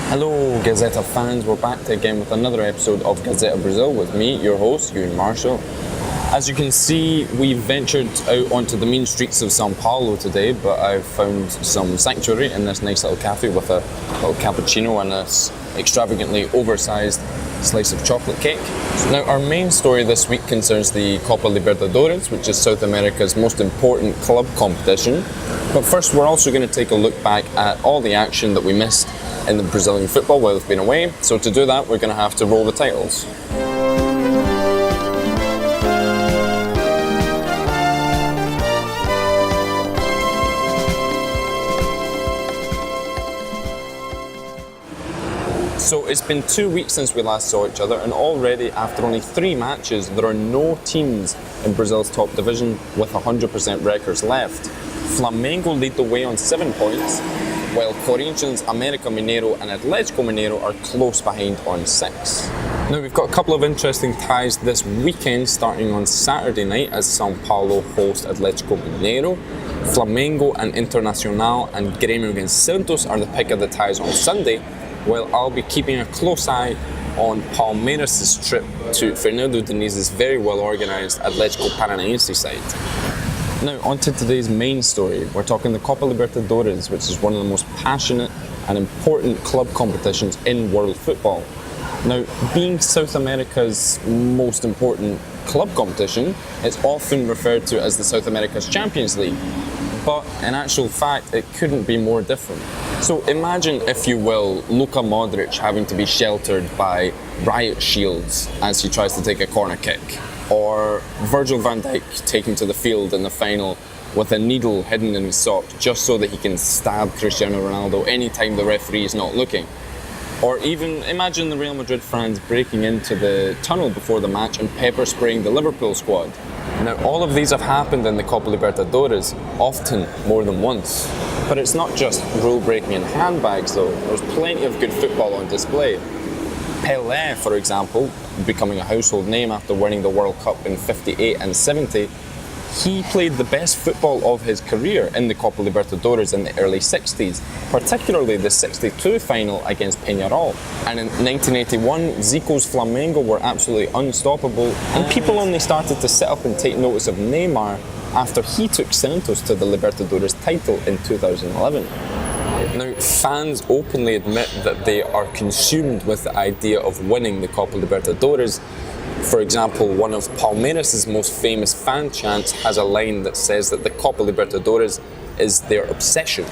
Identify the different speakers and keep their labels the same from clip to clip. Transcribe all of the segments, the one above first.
Speaker 1: Hello, Gazeta fans. We're back again with another episode of Gazeta Brazil with me, your host, Ewan Marshall. As you can see, we ventured out onto the mean streets of São Paulo today, but I've found some sanctuary in this nice little cafe with a little cappuccino and this extravagantly oversized slice of chocolate cake. Now, our main story this week concerns the Copa Libertadores, which is South America's most important club competition. But first, we're also going to take a look back at all the action that we missed in the Brazilian football while we've been away. So to do that, we're going to have to roll the titles. So it's been 2 weeks since we last saw each other, and already after only 3 matches, there are no teams in Brazil's top division with 100% records left. Flamengo lead the way on 7 points, while Corinthians, América Mineiro and Atlético Mineiro are close behind on 6. Now we've got a couple of interesting ties this weekend, starting on Saturday night as São Paulo host Atlético Mineiro. Flamengo and Internacional and Grêmio against Santos are the pick of the ties on Sunday, while I'll be keeping a close eye on Palmeiras' trip to Fernando Diniz's very well organised Atlético Paranaense side. Now, on to today's main story. We're talking the Copa Libertadores, which is one of the most passionate and important club competitions in world football. Now, being South America's most important club competition, it's often referred to as the South America's Champions League. But in actual fact, it couldn't be more different. So imagine, if you will, Luka Modric having to be sheltered by riot shields as he tries to take a corner kick, or Virgil van Dijk taking to the field in the final with a needle hidden in his sock just so that he can stab Cristiano Ronaldo anytime the referee is not looking. Or even imagine the Real Madrid fans breaking into the tunnel before the match and pepper spraying the Liverpool squad. Now, all of these have happened in the Copa Libertadores, often more than once. But it's not just rule-breaking and handbags though, there's plenty of good football on display. Pelé, for example, becoming a household name after winning the World Cup in 58 and 70, he played the best football of his career in the Copa Libertadores in the early 60s, particularly the 62 final against Peñarol. And in 1981, Zico's Flamengo were absolutely unstoppable, and people only started to sit up and take notice of Neymar after he took Santos to the Libertadores title in 2011. Now, fans openly admit that they are consumed with the idea of winning the Copa Libertadores. For example, one of Palmeiras' most famous fan chants has a line that says that the Copa Libertadores is their obsession.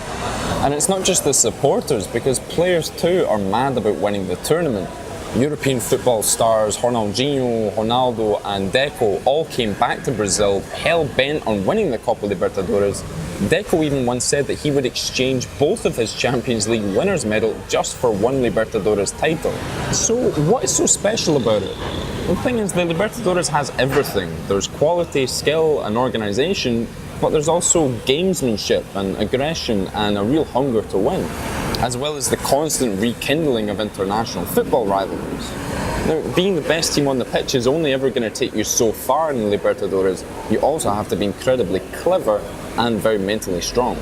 Speaker 1: And it's not just the supporters, because players too are mad about winning the tournament. European football stars Ronaldinho, Ronaldo and Deco all came back to Brazil hell-bent on winning the Copa Libertadores. Deco even once said that he would exchange both of his Champions League winners' medal just for one Libertadores title. So what is so special about it? The thing is, the Libertadores has everything. There's quality, skill and organisation, but there's also gamesmanship and aggression and a real hunger to win, as well as the constant rekindling of international football rivalries. Now, being the best team on the pitch is only ever going to take you so far in the Libertadores. You also have to be incredibly clever and very mentally strong.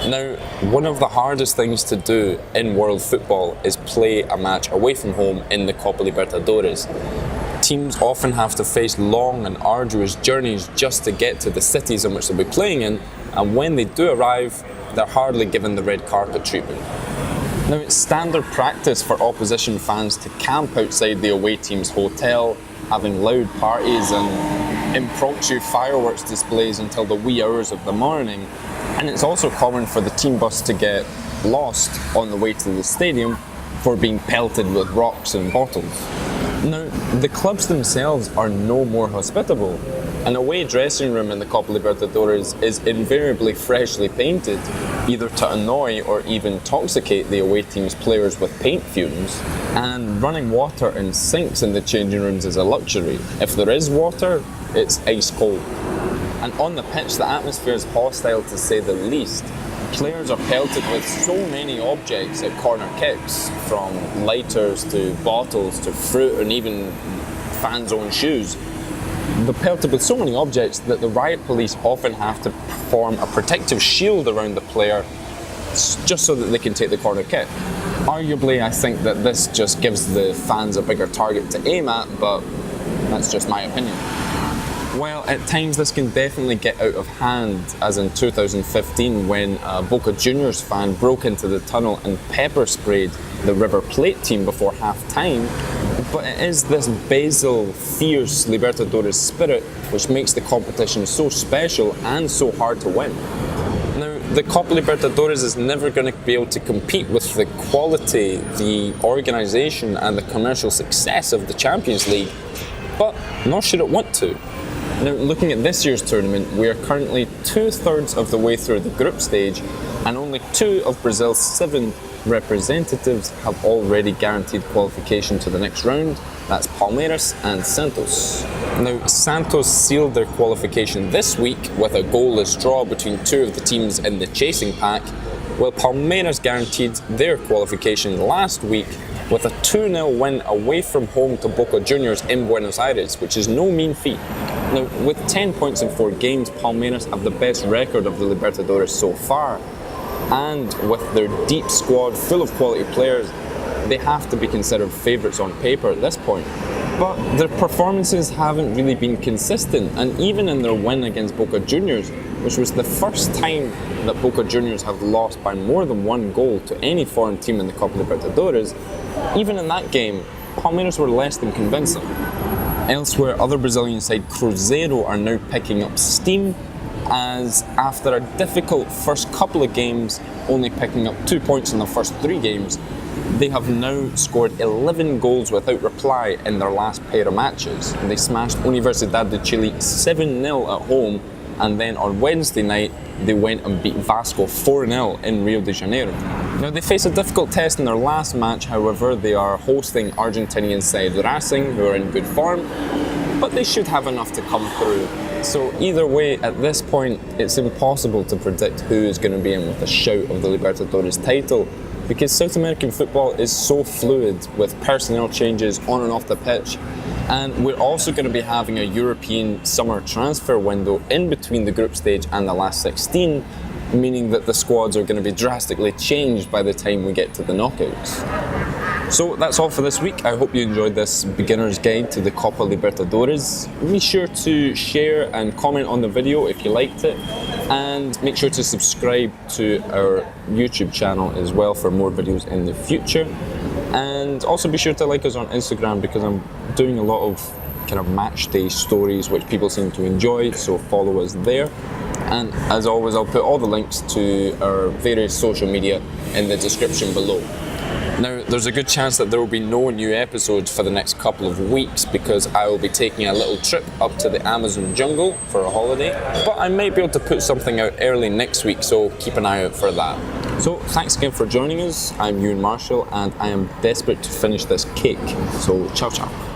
Speaker 1: Now, one of the hardest things to do in world football is play a match away from home in the Copa Libertadores. Teams often have to face long and arduous journeys just to get to the cities in which they'll be playing in, and when they do arrive, they're hardly given the red carpet treatment. Now, it's standard practice for opposition fans to camp outside the away team's hotel, having loud parties and impromptu fireworks displays until the wee hours of the morning. And it's also common for the team bus to get lost on the way to the stadium for being pelted with rocks and bottles. Now, the clubs themselves are no more hospitable. An away dressing room in the Copa Libertadores is invariably freshly painted, either to annoy or even intoxicate the away team's players with paint fumes. And running water in sinks in the changing rooms is a luxury. If there is water, it's ice cold. And on the pitch, the atmosphere is hostile to say the least. Players are pelted with so many objects at corner kicks, from lighters to bottles to fruit and even fans' own shoes. They're pelted with so many objects that the riot police often have to form a protective shield around the player just so that they can take the corner kick. Arguably, I think that this just gives the fans a bigger target to aim at, but that's just my opinion. Well, at times this can definitely get out of hand, as in 2015 when a Boca Juniors fan broke into the tunnel and pepper sprayed the River Plate team before half-time. But it is this basal, fierce Libertadores spirit which makes the competition so special and so hard to win. Now, the Copa Libertadores is never going to be able to compete with the quality, the organisation and the commercial success of the Champions League, but nor should it want to. Now, looking at this year's tournament, we are currently 2/3 of the way through the group stage, and only 2 of Brazil's 7 representatives have already guaranteed qualification to the next round. That's Palmeiras and Santos. Now, Santos sealed their qualification this week with a goalless draw between 2 of the teams in the chasing pack, while Palmeiras guaranteed their qualification last week with a 2-0 win away from home to Boca Juniors in Buenos Aires, which is no mean feat. Now, with 10 points in 4 games, Palmeiras have the best record of the Libertadores so far. And with their deep squad full of quality players, they have to be considered favourites on paper at this point. But their performances haven't really been consistent, and even in their win against Boca Juniors, which was the first time that Boca Juniors have lost by more than 1 goal to any foreign team in the Copa Libertadores, even in that game, Palmeiras were less than convincing. Elsewhere, other Brazilian side Cruzeiro are now picking up steam, as after a difficult first couple of games, only picking up 2 points in the first 3 games, they have now scored 11 goals without reply in their last pair of matches. They smashed Universidad de Chile 7-0 at home, and then on Wednesday night they went and beat Vasco 4-0 in Rio de Janeiro. Now, they face a difficult test in their last match, however they are hosting Argentinian side Racing, who are in good form, but they should have enough to come through. So either way, at this point, it's impossible to predict who is going to be in with a shout of the Libertadores title, because South American football is so fluid with personnel changes on and off the pitch. And we're also going to be having a European summer transfer window in between the group stage and the last 16, meaning that the squads are going to be drastically changed by the time we get to the knockouts. So that's all for this week. I hope you enjoyed this beginner's guide to the Copa Libertadores. Be sure to share and comment on the video if you liked it, and make sure to subscribe to our YouTube channel as well for more videos in the future. And also be sure to like us on Instagram, because I'm doing a lot of kind of match day stories which people seem to enjoy, so follow us there. And as always, I'll put all the links to our various social media in the description below. Now, there's a good chance that there will be no new episodes for the next couple of weeks, because I will be taking a little trip up to the Amazon jungle for a holiday, but I might be able to put something out early next week, so keep an eye out for that. So thanks again for joining us. I'm Ewan Marshall, and I am desperate to finish this cake, so ciao ciao.